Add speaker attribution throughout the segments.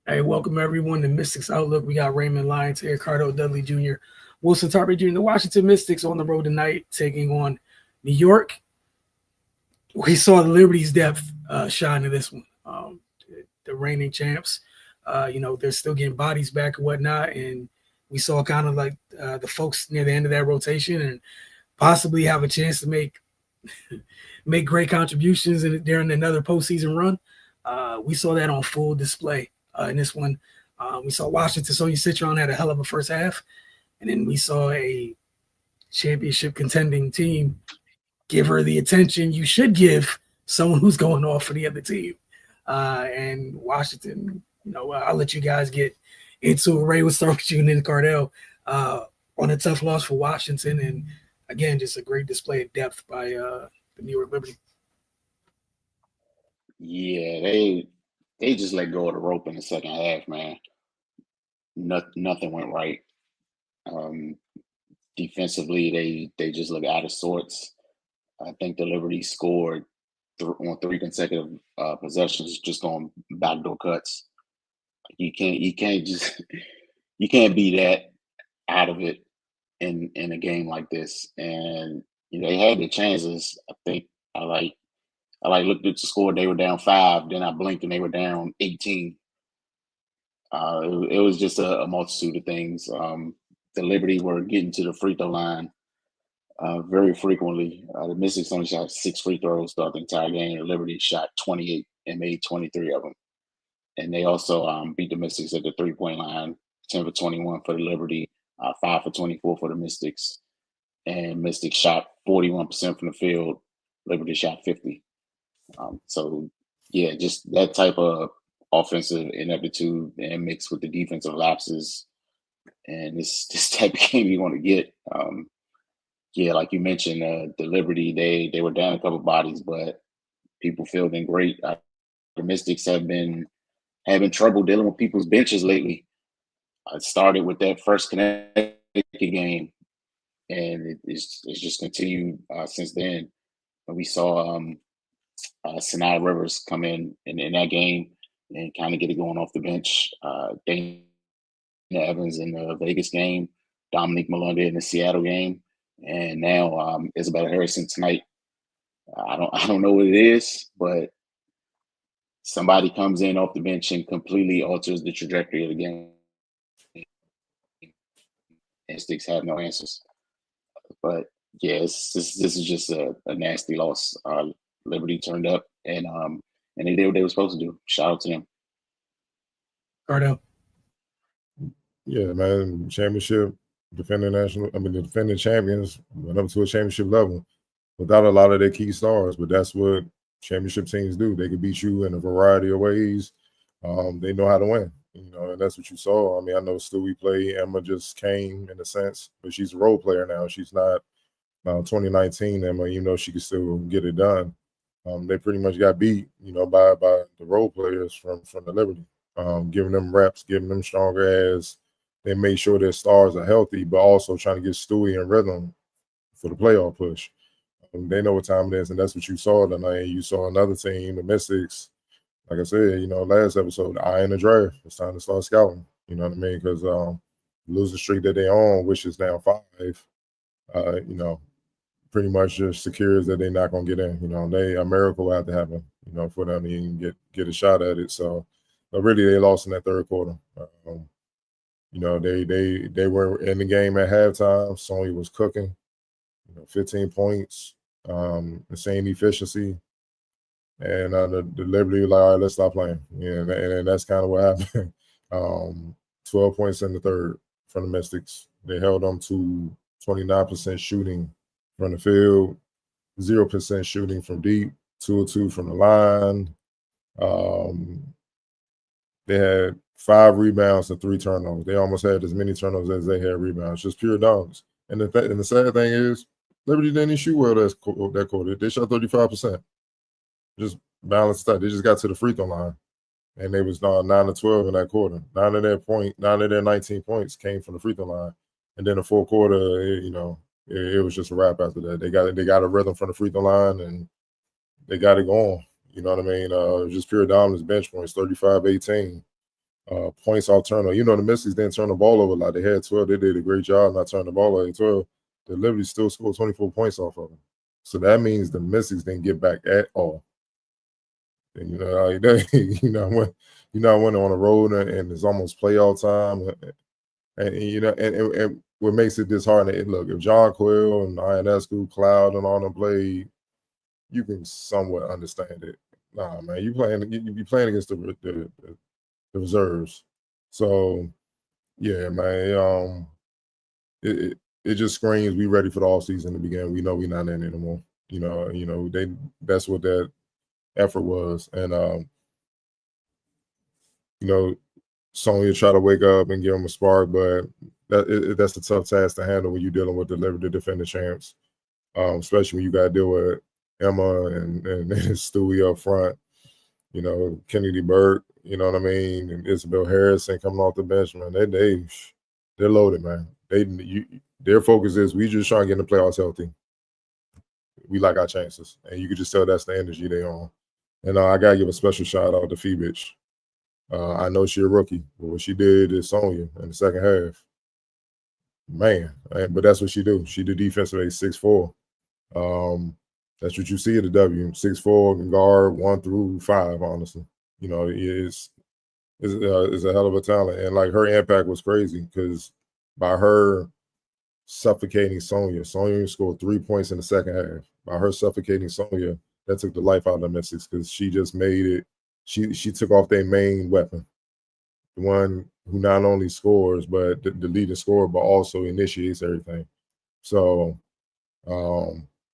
Speaker 1: Hey, welcome everyone to Mystics Outlook. We got Raymond Lyons here, Cardo Dudley Jr., Wilson Tarpey Jr., the Washington Mystics on the road tonight, taking on New York. We saw the Liberty's depth shine in this one. The reigning champs, they're still getting bodies back and whatnot. And we saw kind of like the folks near the end of that rotation and possibly have a chance to make great contributions during another postseason run. We saw that on full display in this one. We saw Washington Sonya Citron had a hell of a first half, and then we saw a championship contending team give her the attention you should give someone who's going off for the other team. And Washington, I'll let you guys get into it. Ray, we'll start with you and then Cardell on a tough loss for Washington. And again, just a great display of depth by the New York Liberty.
Speaker 2: Yeah, they just let go of the rope in the second half, man. Nothing went right. Defensively, they just look out of sorts. I think the Liberty scored on three consecutive possessions, just on backdoor cuts. You can't just you can't be that out of it in a game like this. And they had the chances. I think I looked at the score. They were down 5. Then I blinked and they were down 18. It was just a multitude of things. The Liberty were getting to the free throw line very frequently. The Mystics only shot 6 free throws throughout the entire game. The Liberty shot 28 and made 23 of them. And they also beat the Mystics at the 3-point line, 10 for 21 for the Liberty, 5 for 24 for the Mystics. And Mystics shot 41% from the field. Liberty shot 50. So, yeah, just that type of offensive ineptitude and mixed with the defensive lapses. And this type of game you want to get. Yeah, like you mentioned, the Liberty, they were down a couple bodies, but people feeling great. The Mystics have been having trouble dealing with people's benches lately. It started with that first Connecticut game, and it's just continued since then. And we saw Sinai Rivers come in that game and kind of get it going off the bench. Dana Evans in the Vegas game, Dominique Malonda in the Seattle game, and now Isabella Harrison tonight. I don't know what it is, but somebody comes in off the bench and completely alters the trajectory of the game. And Sticks have no answers. But yeah, this is just a nasty loss. Liberty turned up and they did what they were supposed to do. Shout out to them.
Speaker 1: Cardell.
Speaker 3: Yeah, man, championship, the defending champions went up to a championship level without a lot of their key stars, but that's what championship teams do. They can beat you in a variety of ways. They know how to win, and that's what you saw. I mean, I know Stewie played. Emma just came in a sense, but she's a role player now. She's not 2019 Emma, she can still get it done. They pretty much got beat, by the role players from the Liberty, giving them reps, giving them stronger as they made sure their stars are healthy, but also trying to get Stewie in rhythm for the playoff push. They know what time it is, and that's what you saw tonight. You saw another team, the Mystics. Like I said, last episode, the eye in the draft. It's time to start scouting. You know what I mean? Because losing streak that they on, which is now 5, pretty much just secures that they're not gonna get in. A miracle will have to happen, for them to even get a shot at it. So, but really, they lost in that third quarter. They were in the game at halftime. Sonya was cooking. 15 points, insane efficiency. And the Liberty was like, all right, let's stop playing. And that's kind of what happened. 12 points in the third from the Mystics. They held them to 29% shooting from the field, 0% shooting from deep, 2 of 2 from the line. They had 5 rebounds and 3 turnovers. They almost had as many turnovers as they had rebounds, just pure dominance. And the sad thing is, Liberty didn't shoot well that quarter. They shot 35%. Just balanced that. They just got to the free throw line, and they was 9 of 12 in that quarter. 9 of their 19 points came from the free throw line, and then the fourth quarter, it was just a wrap after that. They got a rhythm from the free throw line, and they got it going. You know what I mean? Just pure dominance, bench points, 35-18. points off turnover. You know, the Mystics didn't turn the ball over a lot. They had 12. They did a great job not turning the ball over. 12. The Liberty still scored 24 points off of them. So that means the Mystics didn't get back at all. And you know, when on the road and it's almost playoff time, and what makes it disheartening. Look, if John Quill and Ionescu, Cloud, and all them played, you can somewhat understand it. Nah, man, you be playing against the reserves. So yeah, man, it just screams we ready for the off season to begin. We know we're not in it anymore. That's what that effort was. And Sonya try to wake up and give them a spark, but that's a tough task to handle when you're dealing with the defending champs, especially when you got to deal with Emma and Stewie up front. Kennedy Burke, you know what I mean, and Isabel Harrison coming off the bench, man. They're loaded, man. Their focus is we just trying to get in the playoffs healthy. We like our chances, and you can just tell that's the energy they on. And I gotta give a special shout out to Fee Bitch. I know she's a rookie, but what she did is Sonya in the second half. Man, but that's what she do. She do defensive at 6'4". That's what you see at the W. 6'4" can guard 1 through 5, honestly. It's a hell of a talent. And like her impact was crazy because by her suffocating Sonya scored 3 points in the second half. By her suffocating Sonya, that took the life out of the Mystics because she just made it. She took off their main weapon, the one who not only scores, but the leading scorer, but also initiates everything. So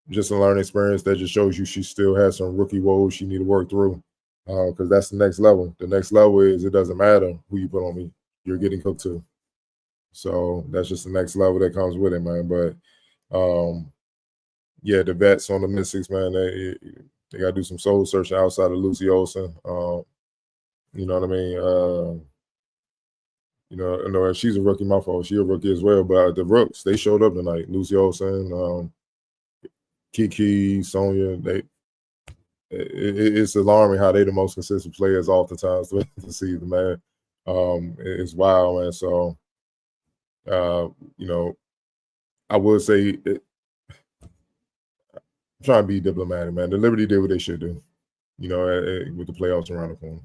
Speaker 3: just a learning experience that just shows you she still has some rookie woes she need to work through because that's the next level. The next level is it doesn't matter who you put on me. You're getting cooked too. So that's just the next level that comes with it, man. But, yeah, the vets on the Mystics, man, they got to do some soul searching outside of Lucy Olsen. You know what I mean? No, she's a rookie, my fault. She's a rookie as well. But the rooks, they showed up tonight. Lucy Olsen, Kiki, Sonya, it's alarming how they the most consistent players oftentimes to see the man. It's wild, man. So, I would say I'm trying to be diplomatic, man. The Liberty did what they should do, with the playoffs around the corner.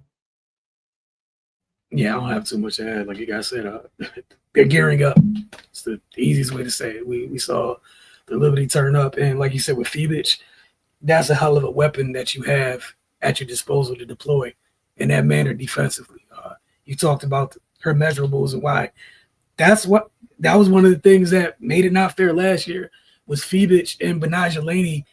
Speaker 1: Yeah, I don't have too much to add. Like you guys said, they're gearing up. It's the easiest way to say it. We saw the Liberty turn up, and like you said with Fibich, that's a hell of a weapon that you have at your disposal to deploy in that manner defensively. You talked about her measurables and why. That was one of the things that made it not fair last year was Fibich and Benaja Laney.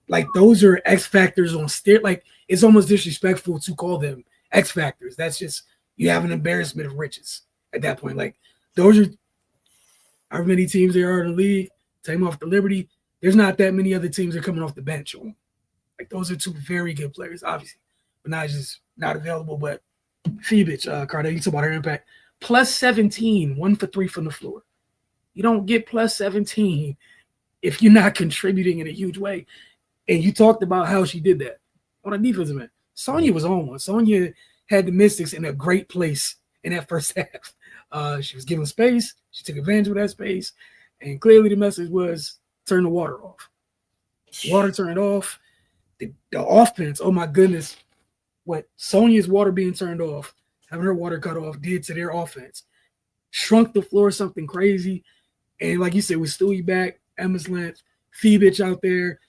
Speaker 1: Like those are X factors on steer. Like it's almost disrespectful to call them X factors. That's just you have an embarrassment of riches at that point. Like those are however many teams there are in the league. Take them off the Liberty. There's not that many other teams that are coming off the bench on. Like those are two very good players, obviously. Benaja's not available, but Fibich, Cardell, you talk about her impact. Plus 17, 1 for 3 from the floor. You don't get plus 17 if you're not contributing in a huge way. And you talked about how she did that on a defensive end. Sonya was on one. Sonya had the Mystics in a great place in that first half. She was given space. She took advantage of that space. And clearly the message was turn the water off. Water turned off. The offense, oh my goodness, what Sonya's water being turned off, having her water cut off, did to their offense. Shrunk the floor something crazy. And like you said, with Stewie back, Emma's length, Fibich out there,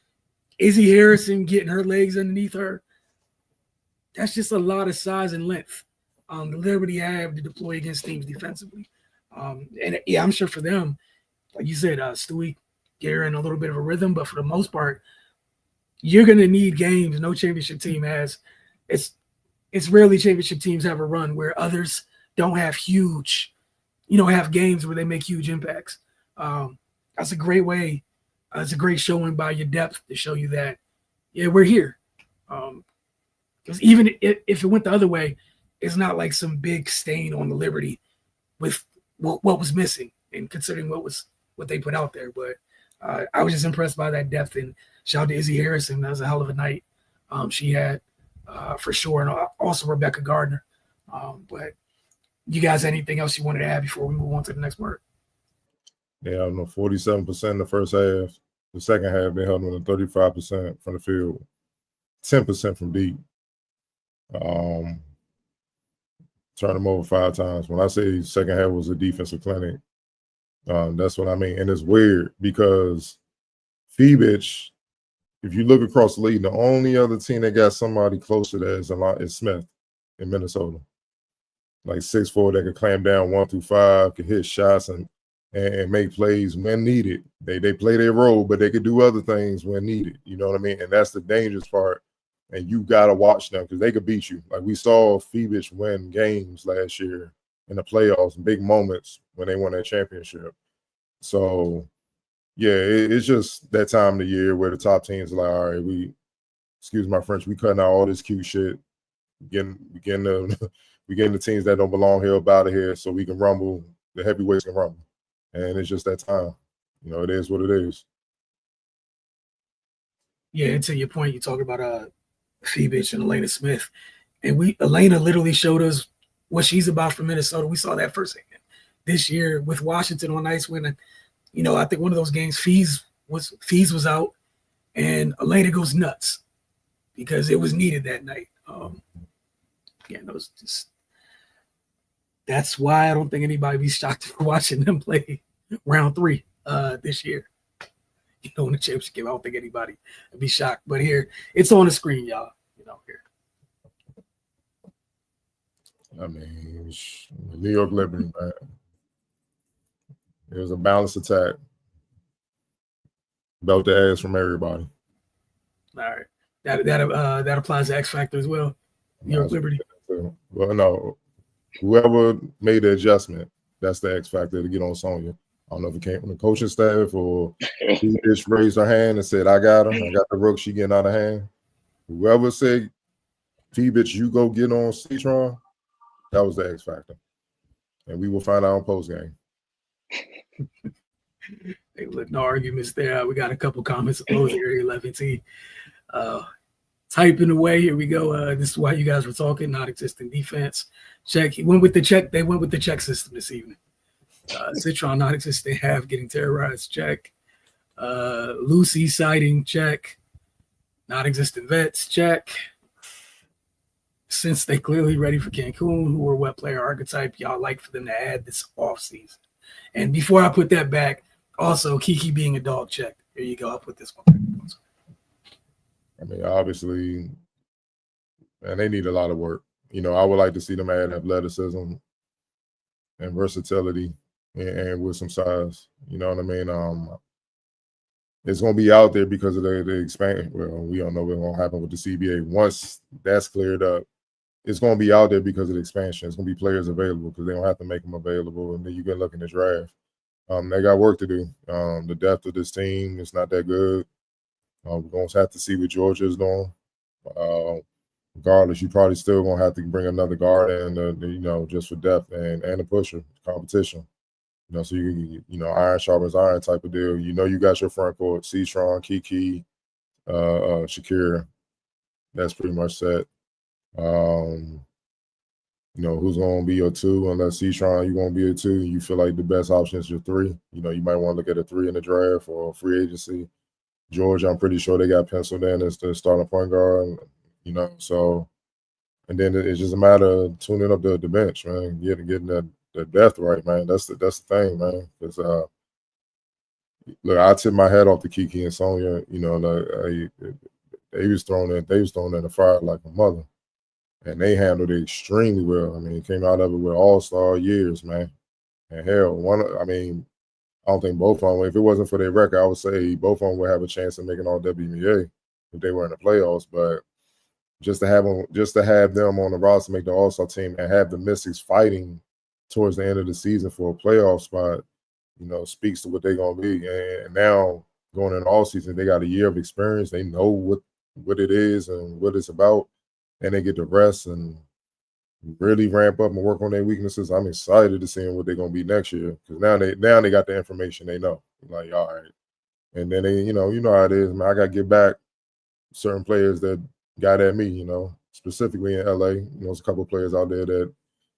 Speaker 1: Izzy Harrison getting her legs underneath her. That's just a lot of size and length the Liberty have to deploy against teams defensively. And yeah, I'm sure for them, like you said, Stewie, get her in a little bit of a rhythm, but for the most part, you're going to need games no championship team has. It's rarely championship teams have a run where others don't have huge, have games where they make huge impacts. That's a great way. It's a great showing by your depth to show you that, yeah, we're here. Because even if it went the other way, it's not like some big stain on the Liberty with what was missing and considering what they put out there. But I was just impressed by that depth. And shout out to Izzy Harrison. That was a hell of a night she had for sure. And also Rebecca Gardner. But You guys, anything else you wanted to add before we move on to the next word?
Speaker 3: Yeah, I don't know, 47% in the first half. The second half, they held on to 35% from the field, 10% from deep. Turned them over 5 times. When I say second half was a defensive clinic, that's what I mean. And it's weird because Phoebich, if you look across the league, the only other team that got somebody close to that is Smith in Minnesota. Like 6'4" that could clamp down 1 through 5, could hit shots and make plays when needed. They play their role, but they could do other things when needed. You know what I mean? And that's the dangerous part. And you got to watch them because they could beat you. Like we saw Phoebich win games last year in the playoffs, big moments when they won that championship. So, yeah, it's just that time of the year where the top teams are like, all right, excuse my French, we cutting out all this cute shit. We getting the teams that don't belong here up out of here so we can rumble. The heavyweights can rumble. And it's just that time. You know, it is what it is.
Speaker 1: Yeah, and to your point, you talk about Phoebich and Elena Smith. And Elena literally showed us what she's about for Minnesota. We saw that firsthand this year with Washington on nights when, I think one of those games, Fees was out, and Elena goes nuts because it was needed that night. That's why I don't think anybody be shocked watching them play round 3 this year. In the championship game, I don't think anybody would be shocked. But here, it's on the screen, y'all. Here.
Speaker 3: I mean, New York Liberty, man. It was a balanced attack. Belt the ass from everybody.
Speaker 1: All right. That applies to X Factor as well. New York Liberty.
Speaker 3: Well, no. Whoever made the adjustment, that's the X Factor to get on Sonya. I don't know if it came from the coaching staff or he just raised her hand and said, I got her. I got the rook. She getting out of hand. Whoever said, Phoebich, you go get on Citron, that was the X Factor. And we will find out on post game.
Speaker 1: Hey, look, no arguments there. We got a couple comments opposing here, 11T. Typing away. Here we go. This is why you guys were talking. Not existing defense. Check. He went with the check. They went with the check system this evening. Citron not existing half getting terrorized. Check. Lucy sighting. Check. Not existing vets. Check. Since they clearly ready for Cancun, who are what player archetype y'all like for them to add this offseason? And before I put that back, also Kiki being a dog. Check. Here you go. I'll put this one back.
Speaker 3: I mean, obviously, and they need a lot of work. I would like to see them add athleticism and versatility and with some size. You know what I mean? It's going to be out there because of the expansion. Well, we don't know what's going to happen with the CBA. Once that's cleared up, it's going to be out there because of the expansion. It's going to be players available because they don't have to make them available. And then you can look in the draft. They got work to do. The depth of this team is not that good. We're going to have to see what Georgia is doing. Regardless, you probably still going to have to bring another guard in, just for depth and a pusher, competition. So you iron sharpens iron type of deal. You got your front court, Citron, Kiki, Shakira. That's pretty much set. Who's going to be your 2? Unless Citron, you're going to be a 2. You feel like the best option is your 3. You might want to look at a 3 in the draft or free agency. Georgia, I'm pretty sure they got penciled in as the starting point guard, So, and then it's just a matter of tuning up the bench, man, getting the depth right, man. That's the thing, man. Because look, I tip my hat off to Kiki and Sonya. They was thrown in the fire like a mother, and they handled it extremely well. I mean, came out of it with all-star years, man. And hell, I don't think both of them, if it wasn't for their record, I would say both of them would have a chance of making all WNBA if they were in the playoffs. But just to have them on the roster, make the All-Star team, and have the Mystics fighting towards the end of the season for a playoff spot, speaks to what they're gonna be. And now going in all season, they got a year of experience. They know what it is and what it's about, and they get to rest and really ramp up and work on their weaknesses. I'm excited to see what they're gonna be next year because now they got the information. They know, like, all right, and then they, how it is, man. I got to get back certain players that got at me, specifically in LA. There's a couple of players out there that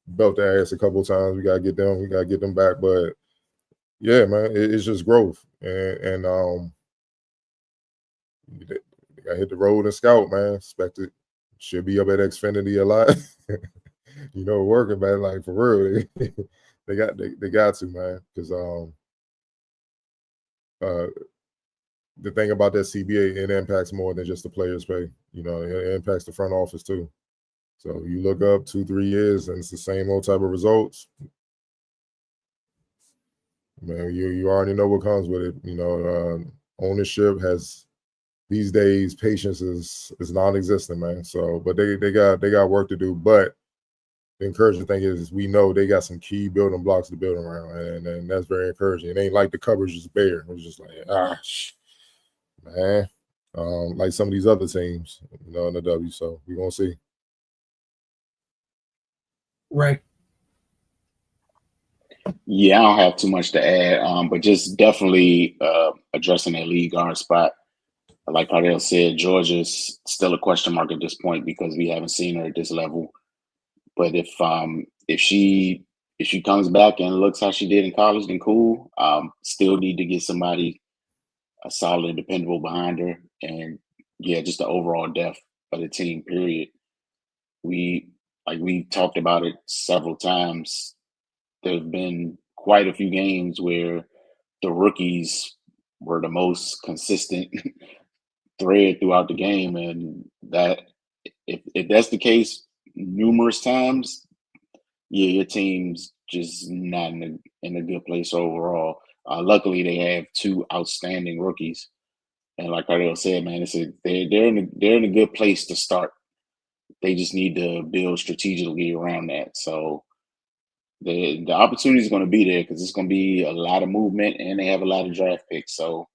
Speaker 3: belt their ass a couple of times. We gotta get them back. But yeah, man, it's just growth. And they gotta hit the road and scout, man. Expected should be up at Xfinity a lot. Working, man, like for real. They got to, man, because the thing about that CBA, it impacts more than just the players' pay. It impacts the front office too. So you look up 2-3 years and it's the same old type of results. Man, you already know what comes with it. Ownership has these days, patience is non-existent, man. So, but they got work to do. But the encouraging thing is we know they got some key building blocks to build around, and that's very encouraging. It ain't like the coverage is bare. It was just like, man, like some of these other teams, in the W. So we're gonna see.
Speaker 1: Right.
Speaker 2: Yeah, I don't have too much to add, but just definitely addressing that lead guard spot. Like Cardell said, Georgia's still a question mark at this point because we haven't seen her at this level. But if she comes back and looks how she did in college, then cool. Still need to get somebody solid and dependable behind her, and yeah, just the overall depth of the team. Period. We talked about it several times. There have been quite a few games where the rookies were the most consistent thread throughout the game, and that if that's the case numerous times, yeah, your team's just not in a good place overall. Luckily, they have two outstanding rookies, and like Cardell said, man, they're in a good place to start. They just need to build strategically around that. So the opportunity is going to be there because it's going to be a lot of movement, and they have a lot of draft picks. So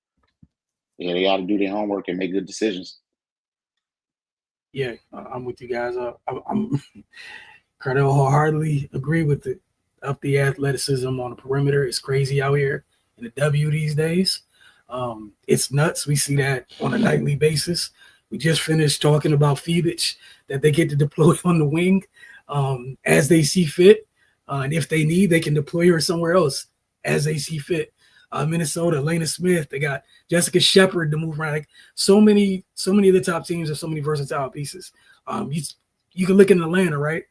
Speaker 2: yeah, they got to do their homework and make good decisions.
Speaker 1: Yeah, I'm with you guys. I'm Cardell wholeheartedly agree with it. Up the athleticism on the perimeter is crazy out here in the W these days. It's nuts. We see that on a nightly basis. We just finished talking about Phoebich, that they get to deploy on the wing as they see fit. And if they need, they can deploy her somewhere else as they see fit. Minnesota, Lena Smith, they got Jessica Shepard to move around. Like so many of the top teams have so many versatile pieces. You can look in Atlanta, right?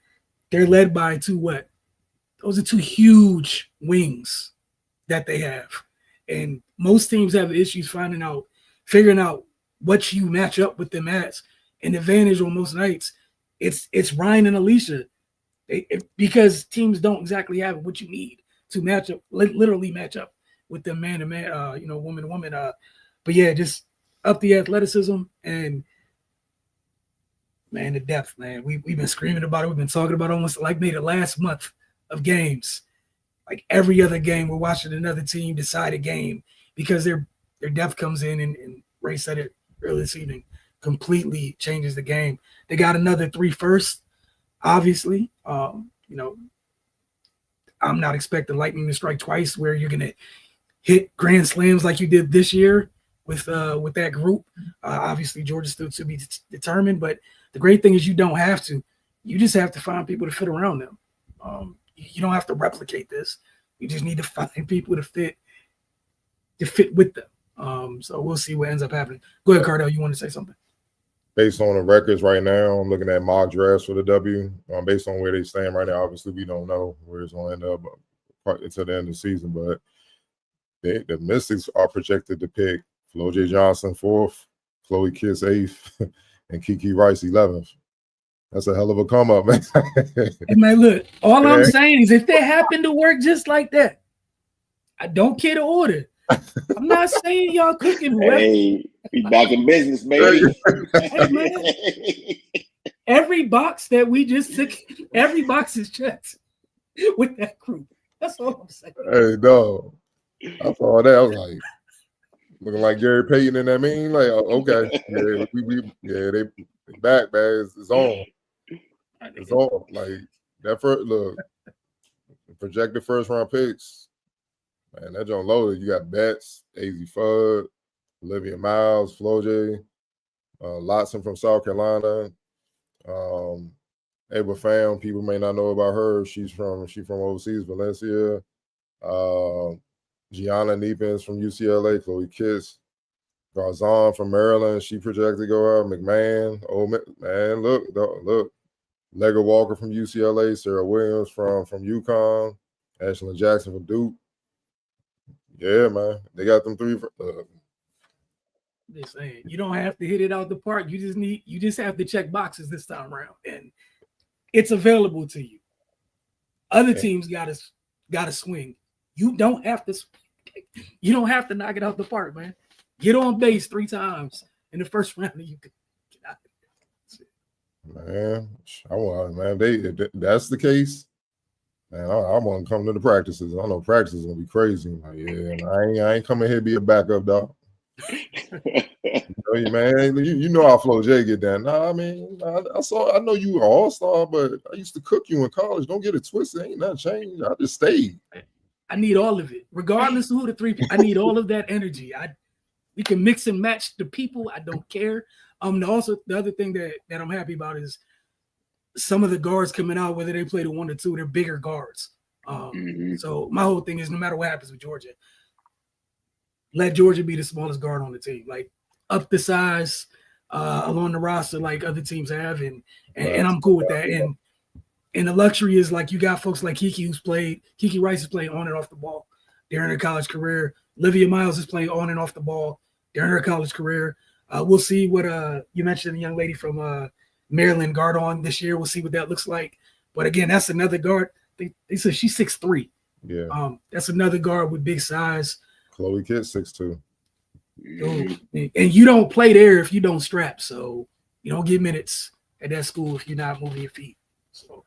Speaker 1: They're led by those are two huge wings that they have. And most teams have issues figuring out what you match up with them as. An advantage on most nights, it's Ryan and Alicia. Because teams don't exactly have what you need to match up, literally match up with them man to man, woman to woman. But yeah, just up the athleticism and man, the depth, man. We've been screaming about it. We've been talking about it almost like maybe the last month of games. Like every other game, we're watching another team decide a game because their depth comes in, and Ray said it earlier this evening, completely changes the game. They got another 3 firsts, obviously. I'm not expecting lightning to strike twice where you're gonna hit grand slams like you did this year with that group. Obviously, Georgia's still to be determined, but the great thing is you don't have to. You just have to find people to fit around them. You don't have to replicate this. You just need to find people to fit with them. So we'll see what ends up happening. Go ahead, Cardell. You want to say something?
Speaker 3: Based on the records right now, I'm looking at mock drafts for the W. Based on where they stand right now, obviously we don't know where it's going to end up until the end of the season. But the Mystics are projected to pick Flo J. Johnson 4th, Chloe Kiss 8th, and Kiki Rice 11th. That's a hell of a come up, man.
Speaker 1: Hey, man, look, all I'm saying is if they happen to work just like that, I don't care the order. I'm not saying y'all cooking whoever.
Speaker 2: Hey, we back in business, baby.
Speaker 1: Hey, man. Every box that we just took, every box is checked with that group. That's all I'm saying.
Speaker 3: Hey, dog. I saw that. I was like, looking like Gary Payton and that mean, like, okay, yeah, they back, man. It's on. It's on. Like that first look, projected first round picks. Man, that John loaded. You got Betts, AZ Fudd, Olivia Miles, Flo J, Lotson from South Carolina, Hey, but fam, people may not know about her. She's from overseas, Valencia. Gianna Neepins from UCLA, Chloe Kiss, Garzon from Maryland. She projected to go out. McMahon, man, look. Lega Walker from UCLA, Sarah Williams from UConn, Ashlyn Jackson from Duke. Yeah, man, they got them three.
Speaker 1: Just saying, you don't have to hit it out the park. You just have to check boxes this time around, and it's available to you. Other teams gotta swing. You don't have to. You don't have to knock it out the park, man. Get on base 3 times in the first round, and you can get out.
Speaker 3: Man, that's the case. Man, I want to come to the practices. I know practices gonna be crazy. Like, yeah, I ain't coming here to be a backup, dog. Man, you know how Flo J get down. Nah, I mean, I know you were all-star, but I used to cook you in college. Don't get it twisted. Ain't nothing changed. I just stayed.
Speaker 1: I need all of it, regardless of who the 3 people. I need all of that energy. We can mix and match the people. I don't care. Also, the other thing that I'm happy about is some of the guards coming out, whether they play the 1 or 2, they're bigger guards. So my whole thing is, no matter what happens with Georgia, let Georgia be the smallest guard on the team. Like, up the size along the roster like other teams have, and I'm cool with that. And the luxury is, like, you got folks like Kiki Rice is playing on and off the ball during her college career. Olivia Miles is playing on and off the ball during her college career. We'll see what you mentioned the young lady from Maryland guard on this year. We'll see what that looks like. But again, that's another guard. They said she's 6'3".
Speaker 3: Yeah.
Speaker 1: That's another guard with big size.
Speaker 3: Chloe Kidd 6'2".
Speaker 1: And you don't play there if you don't strap. So you don't get minutes at that school if you're not moving your feet. So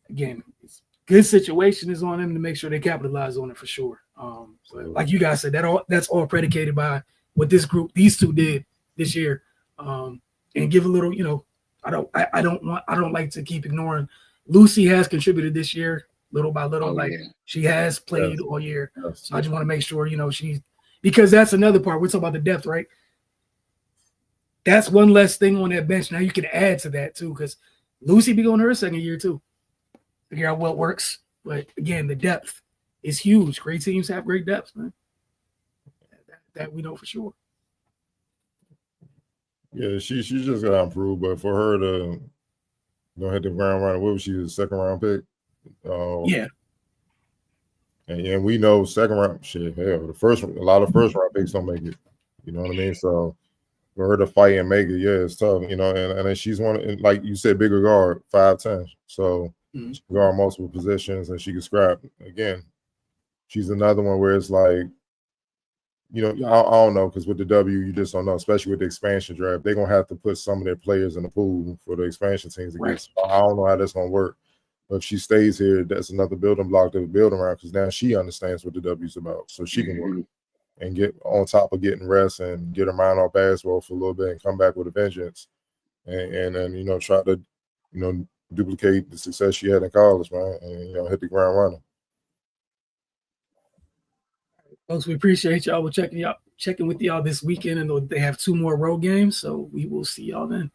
Speaker 1: again, it's good situation is on them to make sure they capitalize on it for sure. But like you guys said, that's all predicated by what these 2 did this year. And give a little, I don't like to keep ignoring. Lucy has contributed this year, little by little. She has played all year. So I just want to make sure, because that's another part. We're talking about the depth, right? That's one less thing on that bench. Now you can add to that too, because Lucy be going her 2nd year too. Figure out what works. But again, the depth is huge. Great teams have great depth, man. That we know for sure.
Speaker 3: Yeah, she just got to improve, but for her to go hit the ground running, what was she, a 2nd round pick?
Speaker 1: Yeah.
Speaker 3: And we know 2nd round shit. Hell, a lot of 1st round picks don't make it. You know what I mean? So for her to fight and make it, yeah, it's tough. And then she's one, like you said, bigger guard, 5'10". So she can guard multiple positions and she can scrap. Again, she's another one where it's like, I don't know, because with the W, you just don't know, especially with the expansion draft. They're going to have to put some of their players in the pool for the expansion teams to get. So I don't know how that's going to work. But if she stays here, that's another building block to build around, because now she understands what the W's about. So she can work and get on top of getting rest and get her mind off basketball for a little bit and come back with a vengeance. And then, try to, duplicate the success she had in college, man, and, hit the ground running.
Speaker 1: Folks, we appreciate y'all. We're checking with y'all this weekend, and they have 2 more road games, so we will see y'all then.